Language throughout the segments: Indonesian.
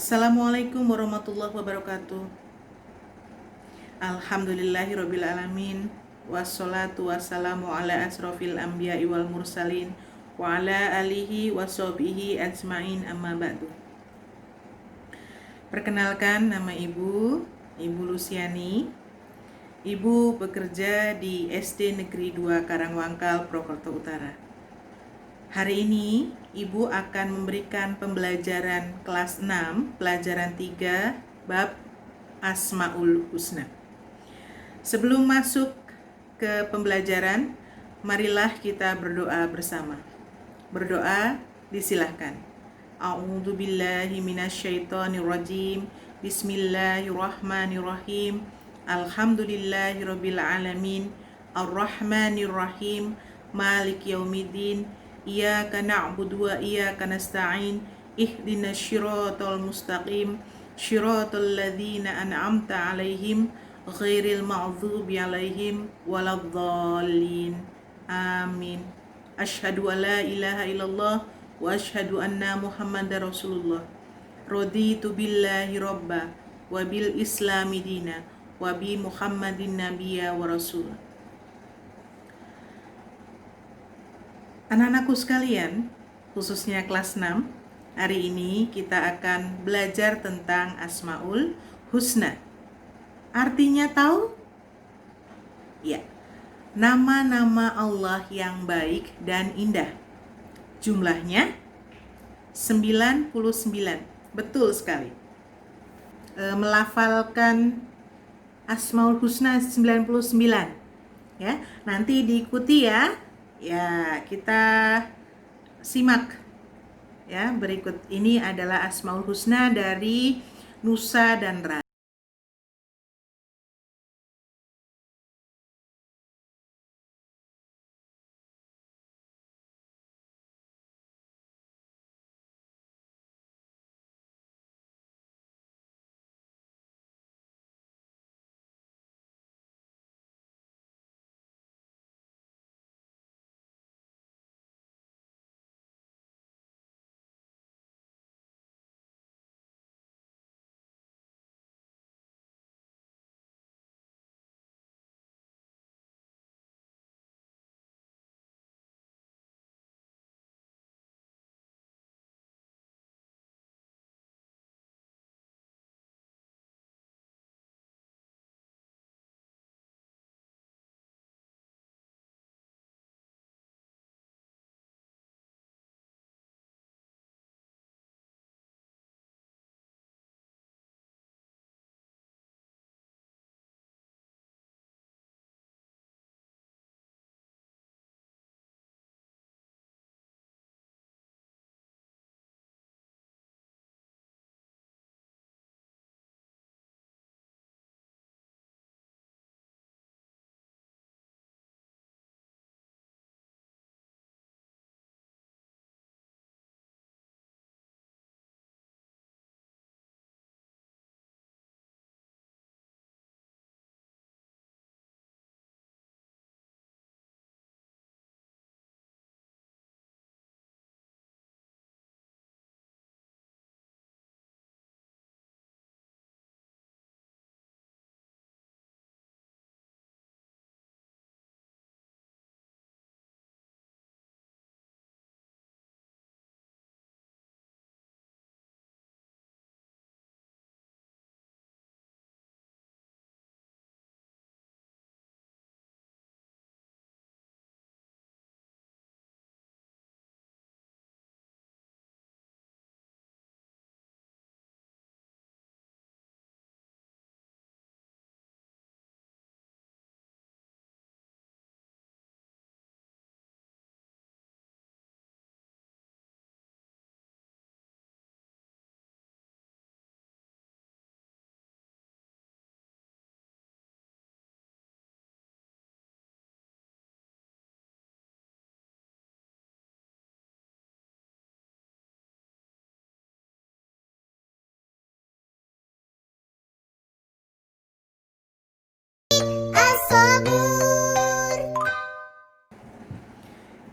Assalamualaikum warahmatullahi wabarakatuh. Alhamdulillahirabbil alamin. Wassalatu wassalamu ala asrofil anbiya'i wal mursalin wa ala alihi washabihi ajmain amma ba'du. Perkenalkan, nama Ibu Luciani. Ibu bekerja di SD Negeri 2 Karangwangkal, Purwokerto Utara. Hari ini Ibu akan memberikan pembelajaran kelas 6, pelajaran 3, bab Asmaul Husna. Sebelum masuk ke pembelajaran, marilah kita berdoa bersama. Berdoa disilahkan. A'udzubillahi minasyaitonirrajim. Bismillahirrahmanirrahim. Alhamdulillahirabbil alamin. Arrahmanirrahim. Maliki yaumiddin. Iyyaka na'budu wa iyyaka nasta'in. Ihdinas syiratal mustaqim. Syiratal ladzina an'amta 'alaihim ghairil maghdubi 'alaihim waladdallin. Amin. Asyhadu an la ilaha illallah wa asyhadu anna Muhammadar Rasulullah. Raditu billahi robba wa bil islami dina wa bi Muhammadin nabiyya wa rasul. Anak-anakku sekalian, khususnya kelas 6, hari ini kita akan belajar tentang Asmaul Husna. Artinya tahu? Ya, nama-nama Allah yang baik dan indah. Jumlahnya 99. Betul sekali. Melafalkan Asmaul Husna 99. Ya, nanti diikuti ya. Ya, kita simak. Ya, berikut ini adalah Asmaul Husna dari Nusa dan Ra.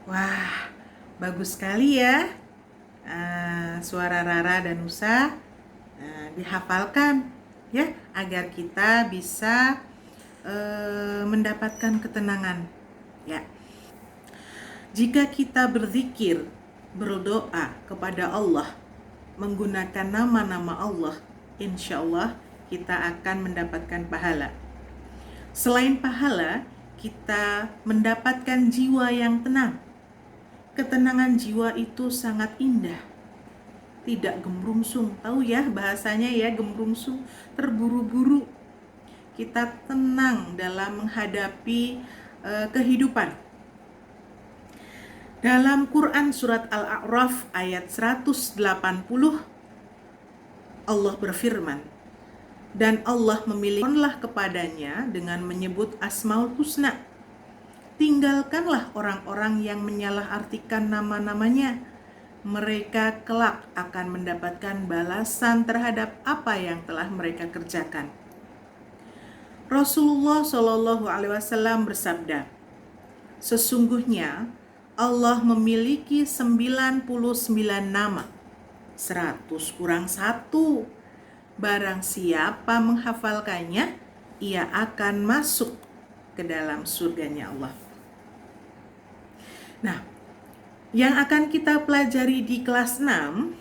Wah, bagus sekali ya suara Rara dan Nusa. dihafalkan ya, agar kita bisa mendapatkan ketenangan ya. Jika kita berzikir, berdoa kepada Allah menggunakan nama-nama Allah, insya Allah kita akan mendapatkan pahala. Selain pahala, kita mendapatkan jiwa yang tenang. Ketenangan jiwa itu sangat indah, tidak gemrungsung. Tahu ya bahasanya ya, gemrungsung, terburu-buru. Kita tenang dalam menghadapi kehidupan. Dalam Quran surat Al-A'raf ayat 180, Allah berfirman, dan Allah memilihkanlah kepadanya dengan menyebut Asmaul Husna. Tinggalkanlah orang-orang yang menyalahartikan nama-namanya. Mereka kelak akan mendapatkan balasan terhadap apa yang telah mereka kerjakan. Rasulullah Shallallahu Alaihi Wasallam bersabda, sesungguhnya Allah memiliki 99 nama, 100 kurang 1. Barang siapa menghafalkannya, ia akan masuk ke dalam surganya Allah. Nah, yang akan kita pelajari di kelas 6,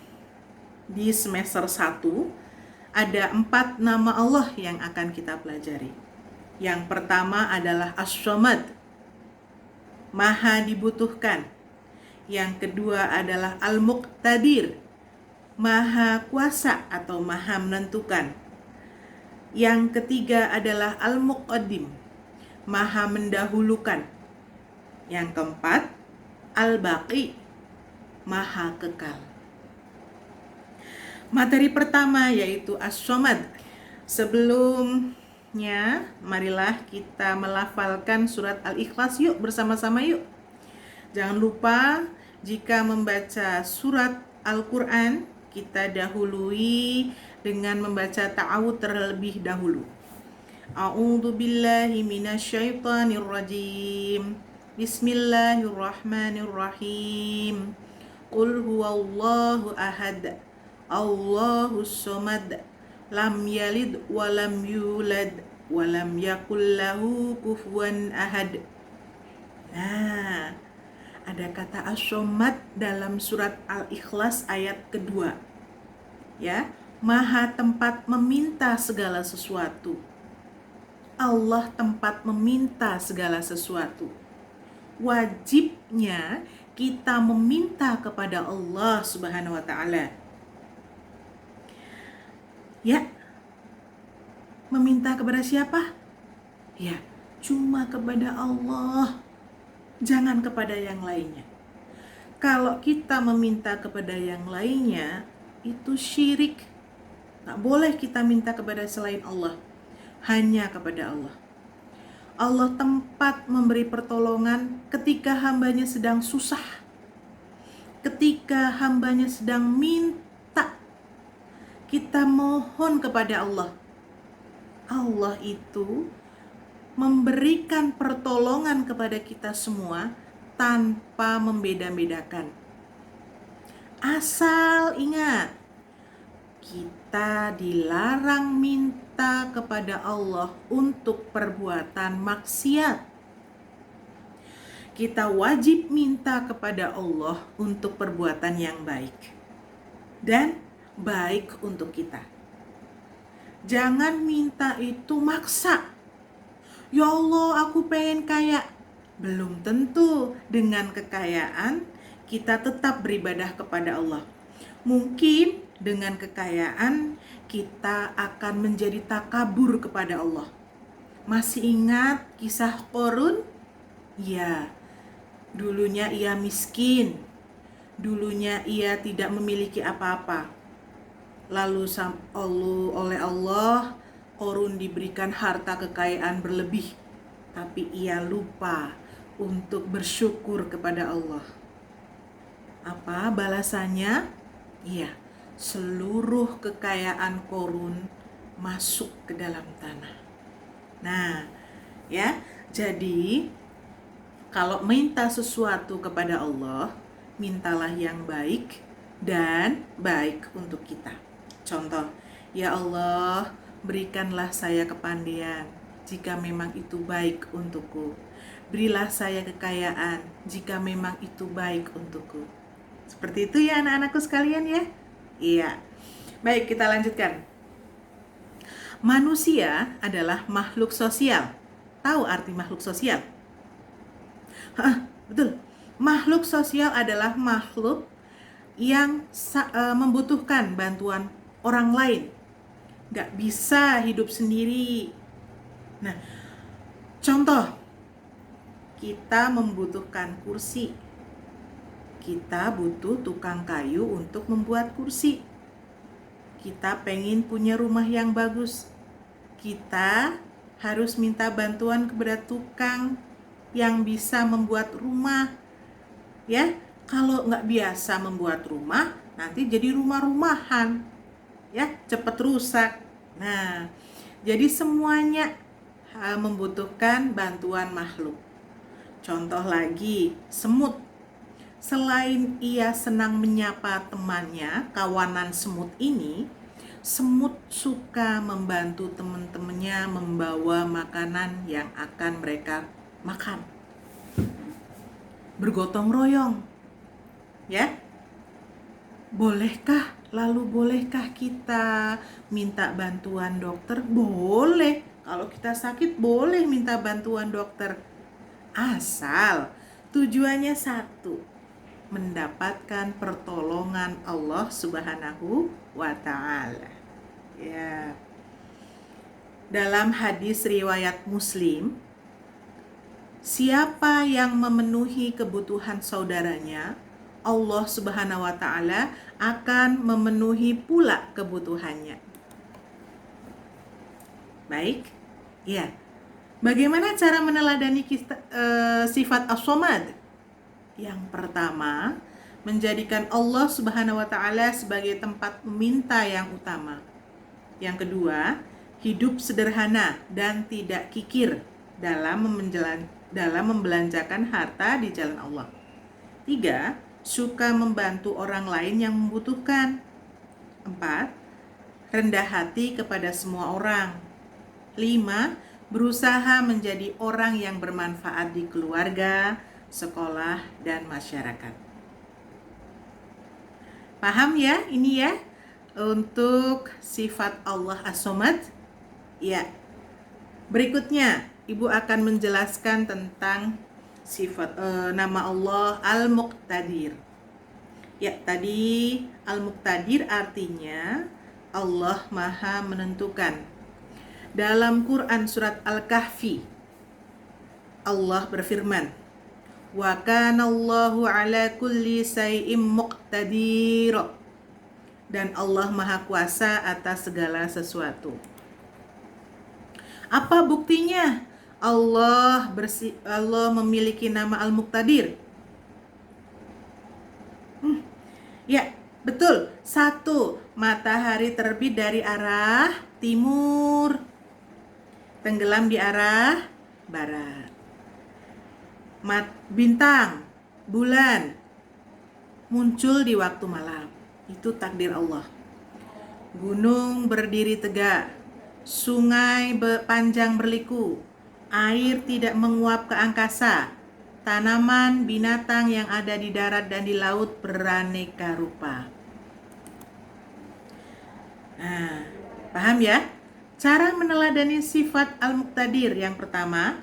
di semester 1, ada 4 nama Allah yang akan kita pelajari. Yang pertama adalah As-Samad, Maha dibutuhkan. Yang kedua adalah Al-Muqtadir, Maha kuasa atau Maha menentukan. Yang ketiga adalah Al-Muqaddim, Maha mendahulukan. Yang keempat, Al-Baqi, Maha kekal. Materi pertama yaitu As-Samad. Sebelumnya, marilah kita melafalkan surat Al-Ikhlas yuk, bersama-sama yuk. Jangan lupa jika membaca surat Al-Quran, kita dahului dengan membaca ta'awudz terlebih dahulu. A'udzu billahi minasyaitonir rajim. Bismillahirrahmanirrahim. Qul huwallahu ahad, Allahus somad, lam yalid walam yulad walam yakul lahu kufuwan ahad. Nah, ada kata as-somad dalam surat Al-Ikhlas ayat kedua. Ya, Maha tempat meminta segala sesuatu. Allah tempat meminta segala sesuatu. Wajibnya kita meminta kepada Allah Subhanahu wa taala. Ya, meminta kepada siapa? Ya, cuma kepada Allah, jangan kepada yang lainnya. Kalau kita meminta kepada yang lainnya, itu syirik. Tak boleh kita minta kepada selain Allah, hanya kepada Allah. Allah tempat memberi pertolongan ketika hambanya sedang susah, ketika hambanya sedang minta. Kita mohon kepada Allah. Allah itu memberikan pertolongan kepada kita semua tanpa membeda-bedakan. Asal ingat, kita dilarang minta kepada Allah untuk perbuatan maksiat. Kita wajib minta kepada Allah untuk perbuatan yang baik dan baik untuk kita. Jangan minta itu maksa. Ya Allah, aku pengen kaya. Belum tentu dengan kekayaan kita tetap beribadah kepada Allah. Mungkin dengan kekayaan kita akan menjadi takabur kepada Allah. Masih ingat kisah Qorun? Ya, dulunya ia miskin. Dulunya ia tidak memiliki apa-apa. Lalu oleh Allah, Qorun diberikan harta kekayaan berlebih, tapi ia lupa untuk bersyukur kepada Allah. Apa balasannya? Iya, seluruh kekayaan Qorun masuk ke dalam tanah. Nah, ya, jadi kalau minta sesuatu kepada Allah, mintalah yang baik dan baik untuk kita. Contoh, Ya Allah, berikanlah saya kepandaian jika memang itu baik untukku. Berilah saya kekayaan jika memang itu baik untukku. Seperti itu ya anak-anakku sekalian ya. Iya. Baik, kita lanjutkan. Manusia adalah makhluk sosial. Tahu arti makhluk sosial? Betul. Makhluk sosial adalah makhluk yang membutuhkan bantuan orang lain. Gak bisa hidup sendiri. Nah, contoh, kita membutuhkan kursi. Kita butuh tukang kayu untuk membuat kursi. Kita pengen punya rumah yang bagus. Kita harus minta bantuan kepada tukang yang bisa membuat rumah. Ya, kalau nggak biasa membuat rumah, nanti jadi rumah-rumahan. Ya, cepat rusak. Nah, jadi semuanya membutuhkan bantuan makhluk. Contoh lagi, semut. Selain ia senang menyapa temannya, kawanan semut ini, semut suka membantu teman-temannya membawa makanan yang akan mereka makan. Bergotong royong. Ya. Bolehkah kita minta bantuan dokter? Boleh. Kalau kita sakit boleh minta bantuan dokter. Asal tujuannya satu, mendapatkan pertolongan Allah Subhanahu wa Ta'ala. Ya. Dalam hadis riwayat Muslim, siapa yang memenuhi kebutuhan saudaranya, Allah Subhanahu wa Ta'ala akan memenuhi pula kebutuhannya. Baik, ya. Bagaimana cara meneladani sifat As-Samad? Yang pertama, menjadikan Allah Subhanahu wa Ta'ala sebagai tempat meminta yang utama. Yang kedua, hidup sederhana dan tidak kikir dalam membelanjakan harta di jalan Allah. 3. Suka membantu orang lain yang membutuhkan. 4. Rendah hati kepada semua orang. 5. Berusaha menjadi orang yang bermanfaat di keluarga, sekolah, dan masyarakat. Paham ya ini ya untuk sifat Allah As-Samad? Ya. Berikutnya Ibu akan menjelaskan tentang sifat nama Allah Al-Muqtadir. Ya, tadi Al-Muqtadir artinya Allah Maha Menentukan. Dalam Quran surat Al-Kahfi, Allah berfirman, "Wa kana Allahu ala kulli syai'im muqtadir." Dan Allah Maha Kuasa atas segala sesuatu. Apa buktinya? Allah memiliki nama Al-Muqtadir. Ya, betul. 1. Matahari terbit dari arah timur, tenggelam di arah barat. Bintang, bulan muncul di waktu malam. Itu takdir Allah. Gunung berdiri tegak, sungai panjang berliku, air tidak menguap ke angkasa, tanaman, binatang yang ada di darat dan di laut beraneka rupa. Nah, paham ya? Cara meneladani sifat Al-Muqtadir yang pertama,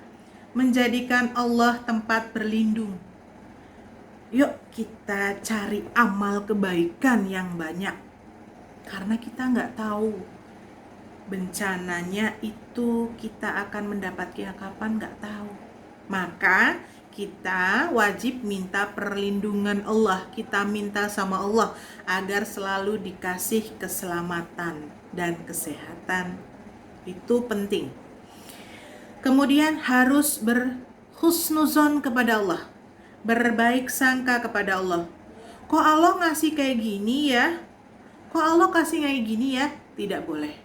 menjadikan Allah tempat berlindung. Yuk kita cari amal kebaikan yang banyak. Karena kita nggak tahu bencananya itu kita akan mendapatnya kapan, nggak tahu. Maka kita wajib minta perlindungan Allah. Kita minta sama Allah agar selalu dikasih keselamatan dan kesehatan. Itu penting. Kemudian harus berhusnuzon kepada Allah, berbaik sangka kepada Allah. Kok Allah ngasih kayak gini ya? Kok Allah kasih kayak gini ya? Tidak boleh.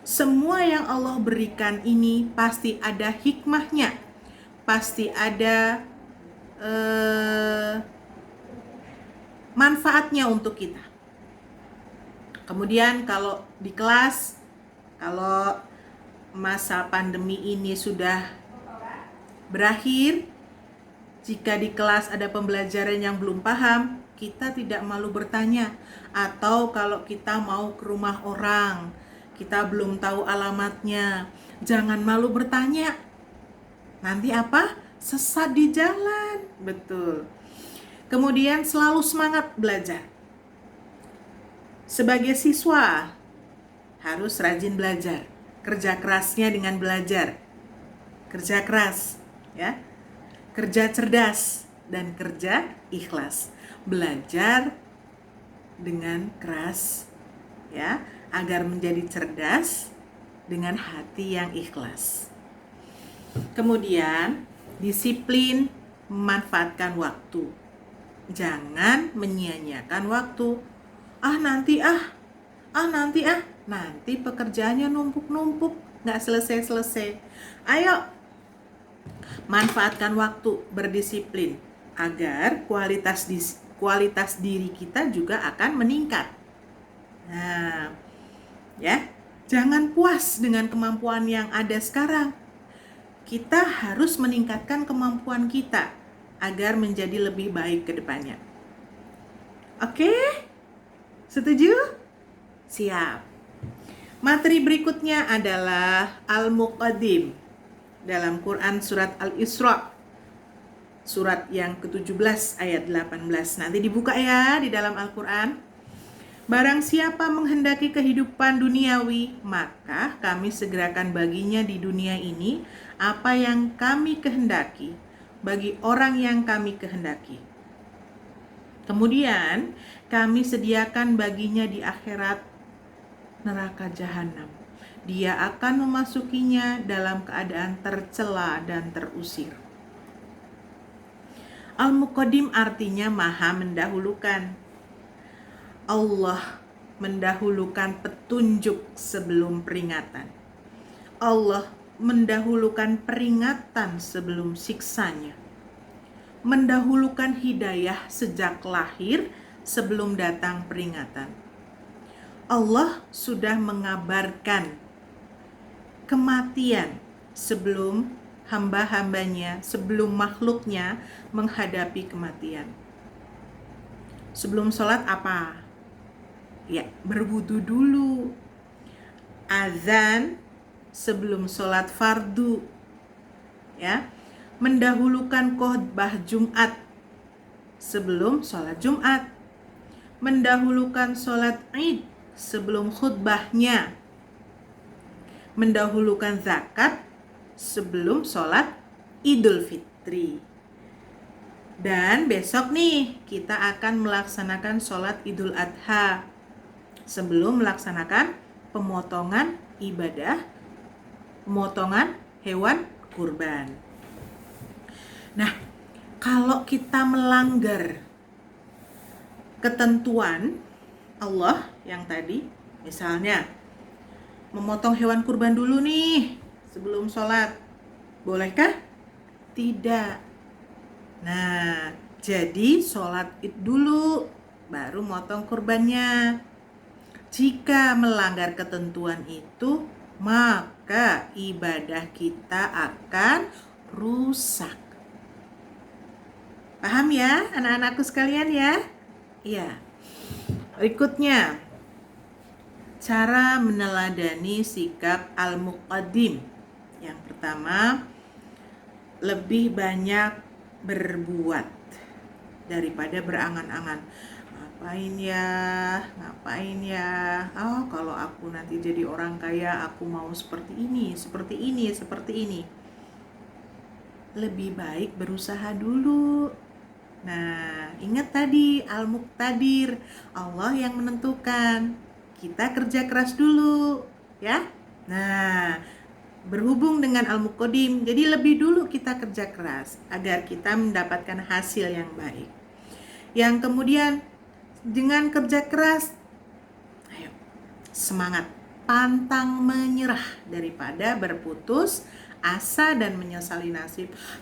Semua yang Allah berikan ini pasti ada hikmahnya, pasti ada manfaatnya untuk kita. Kemudian kalau di kelas, kalau masa pandemi ini sudah berakhir, jika di kelas ada pembelajaran yang belum paham, kita tidak malu bertanya. Atau kalau kita mau ke rumah orang, kita belum tahu alamatnya, jangan malu bertanya. Nanti apa? Sesat di jalan. Betul. Kemudian selalu semangat belajar. Sebagai siswa, harus rajin belajar. Kerja kerasnya dengan belajar. Kerja keras, ya. Kerja cerdas dan kerja ikhlas. Belajar dengan keras, ya, agar menjadi cerdas dengan hati yang ikhlas. Kemudian, disiplin memanfaatkan waktu. Jangan menyia-nyiakan waktu. Nanti pekerjaannya numpuk-numpuk, nggak selesai-selesai. Ayo, manfaatkan waktu, berdisiplin, agar kualitas diri kita juga akan meningkat. Nah, ya, jangan puas dengan kemampuan yang ada sekarang. Kita harus meningkatkan kemampuan kita agar menjadi lebih baik ke depannya. Oke? Setuju? Siap. Materi berikutnya adalah Al-Muqaddim dalam Quran surat Al-Isra, surat yang ke-17 ayat 18. Nanti dibuka ya di dalam Al-Quran. Barang siapa menghendaki kehidupan duniawi, maka kami segerakan baginya di dunia ini apa yang kami kehendaki, bagi orang yang kami kehendaki. Kemudian kami sediakan baginya di akhirat neraka jahanam. Dia akan memasukinya dalam keadaan tercela dan terusir. Al-Muqaddim artinya maha mendahulukan. Allah mendahulukan petunjuk sebelum peringatan. Allah mendahulukan peringatan sebelum siksanya. Mendahulukan hidayah sejak lahir sebelum datang peringatan. Allah sudah mengabarkan kematian sebelum hamba-hambanya, sebelum makhluknya menghadapi kematian. Sebelum sholat apa? Ya, berwudu dulu. Azan sebelum sholat fardu. Ya, mendahulukan khotbah Jumat sebelum sholat Jumat. Mendahulukan sholat Id sebelum khutbahnya. Mendahulukan zakat sebelum sholat Idul Fitri. Dan besok nih kita akan melaksanakan sholat Idul Adha sebelum melaksanakan pemotongan hewan kurban. Nah, kalau kita melanggar ketentuan Allah yang tadi, misalnya memotong hewan kurban dulu nih sebelum sholat, bolehkah? Tidak. Nah, jadi sholat id dulu, baru motong kurbannya. Jika melanggar ketentuan itu, maka ibadah kita akan rusak. Paham ya anak-anakku sekalian ya? Iya. Berikutnya, cara meneladani sikap Al-Muqaddim. Yang pertama, lebih banyak berbuat daripada berangan-angan. Ngapain ya? Oh, kalau aku nanti jadi orang kaya, aku mau seperti ini. Lebih baik berusaha dulu. Nah, ingat tadi Al-Muqtadir, Allah yang menentukan. Kita kerja keras dulu, ya. Nah, berhubung dengan Al-Muqaddim, jadi lebih dulu kita kerja keras agar kita mendapatkan hasil yang baik. Yang kemudian dengan kerja keras, ayo semangat, pantang menyerah daripada berputus asa dan menyesali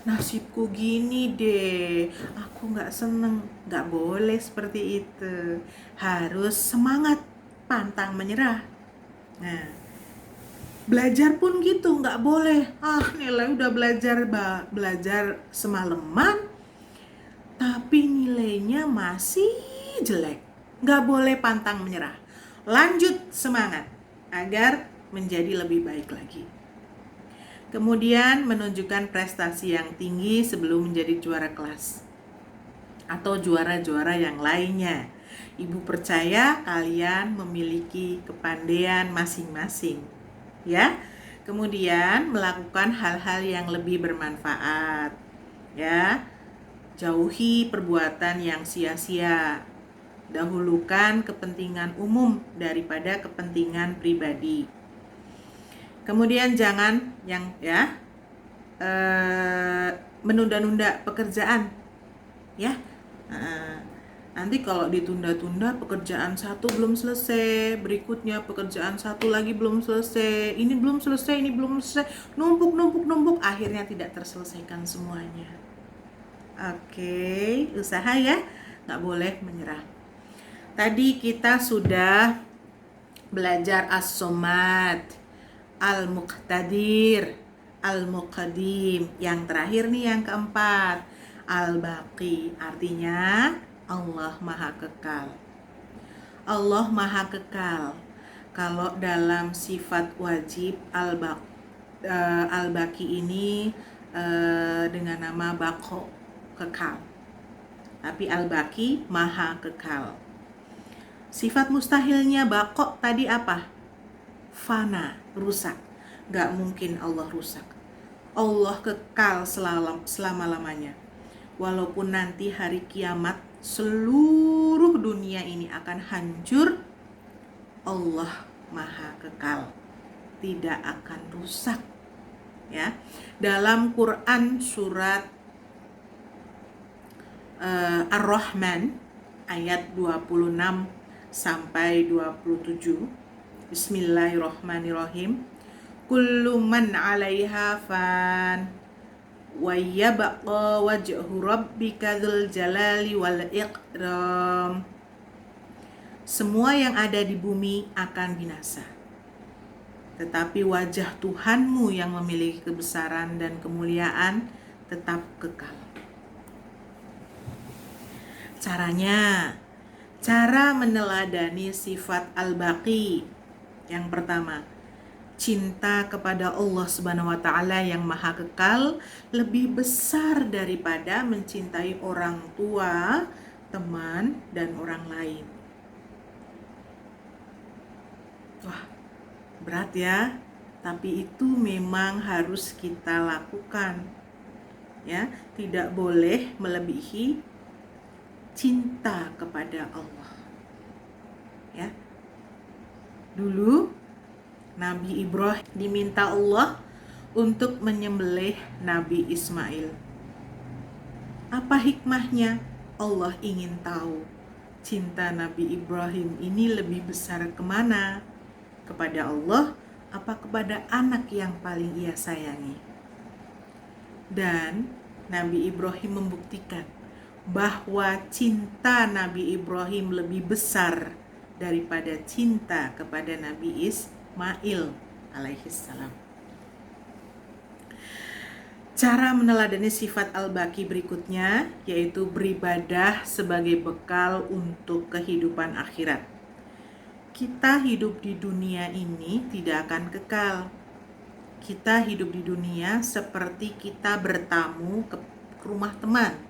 nasibku gini deh, aku gak seneng. Gak boleh seperti itu, harus semangat pantang menyerah. Nah, belajar pun gitu, nggak boleh nilai udah belajar semalaman tapi nilainya masih jelek. Nggak boleh pantang menyerah, lanjut semangat agar menjadi lebih baik lagi. Kemudian menunjukkan prestasi yang tinggi sebelum menjadi juara kelas atau juara-juara yang lainnya. Ibu percaya kalian memiliki kepandaian masing-masing, ya. Kemudian melakukan hal-hal yang lebih bermanfaat, ya. Jauhi perbuatan yang sia-sia. Dahulukan kepentingan umum daripada kepentingan pribadi. Kemudian jangan menunda-nunda pekerjaan, ya. Nanti kalau ditunda-tunda pekerjaan satu belum selesai, berikutnya pekerjaan satu lagi belum selesai, ini belum selesai, numpuk, akhirnya tidak terselesaikan semuanya. Oke, usaha ya, nggak boleh menyerah. Tadi kita sudah belajar as-somad, al-muqtadir, al-muqadim. Yang terakhir nih yang keempat, al-baqi, artinya Allah Maha Kekal. Allah Maha Kekal. Kalau dalam sifat wajib al-baqi ini dengan nama baqo, kekal. Tapi al-baqi Maha Kekal. Sifat mustahilnya baqo tadi apa? Fana, rusak. Gak mungkin Allah rusak. Allah kekal selama-lamanya. Walaupun nanti hari kiamat seluruh dunia ini akan hancur, Allah Maha Kekal, tidak akan rusak. Ya, dalam Quran surat Ar-Rahman ayat 26 sampai 27. Bismillahirrahmanirrahim. Kullu man 'alaiha fan wa yabqa wajhu rabbika dzul jalali wal ikram. Semua yang ada di bumi akan binasa, tetapi wajah Tuhanmu yang memiliki kebesaran dan kemuliaan tetap kekal. Cara meneladani sifat al-baqi. Yang pertama, cinta kepada Allah Subhanahu wa taala yang Maha Kekal lebih besar daripada mencintai orang tua, teman, dan orang lain. Wah, berat ya, tapi itu memang harus kita lakukan. Ya, tidak boleh melebihi cinta kepada Allah. Ya. Dulu Nabi Ibrahim diminta Allah untuk menyembelih Nabi Ismail. Apa hikmahnya? Allah ingin tahu cinta Nabi Ibrahim ini lebih besar kemana? Kepada Allah apa kepada anak yang paling ia sayangi? Dan Nabi Ibrahim membuktikan bahwa cinta Nabi Ibrahim lebih besar daripada cinta kepada Nabi Ismail alaihissalam. Cara meneladani sifat al-baqi berikutnya yaitu beribadah sebagai bekal untuk kehidupan akhirat. Kita hidup di dunia ini tidak akan kekal. Kita hidup di dunia seperti kita bertamu ke rumah teman.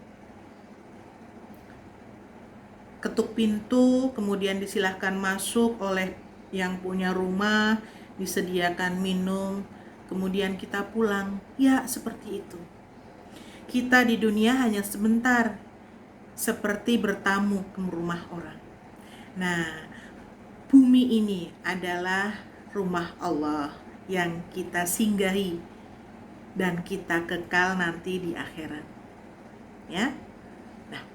Ketuk pintu, kemudian disilahkan masuk oleh yang punya rumah, disediakan minum, kemudian kita pulang. Ya, seperti itu. Kita di dunia hanya sebentar, seperti bertamu ke rumah orang. Nah, bumi ini adalah rumah Allah yang kita singgahi dan kita kekal nanti di akhirat. Ya. Nah,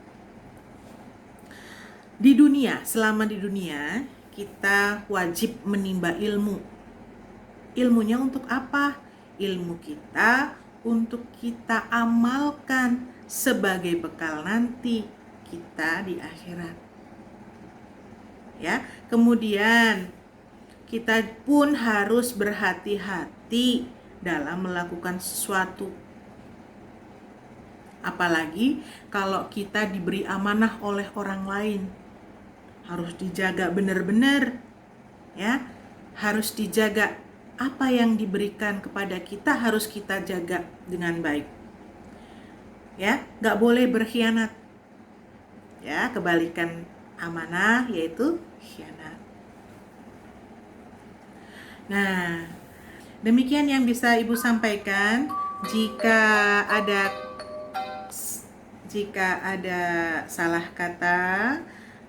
di dunia, selama di dunia kita wajib menimba ilmu. Ilmunya untuk apa? Ilmu kita untuk kita amalkan sebagai bekal nanti kita di akhirat. ya. Kemudian kita pun harus berhati-hati dalam melakukan sesuatu. Apalagi kalau kita diberi amanah oleh orang lain. Harus dijaga benar-benar, ya. Harus dijaga apa yang diberikan kepada kita, harus kita jaga dengan baik. Ya, nggak boleh berkhianat. Ya, kebalikan amanah yaitu khianat. Nah, demikian yang bisa Ibu sampaikan. Jika ada salah kata,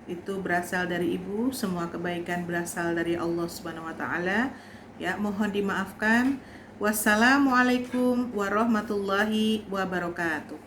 itu berasal dari Ibu. Semua kebaikan berasal dari Allah Subhanahu wa taala. Ya, mohon dimaafkan. Wassalamualaikum warahmatullahi wabarakatuh.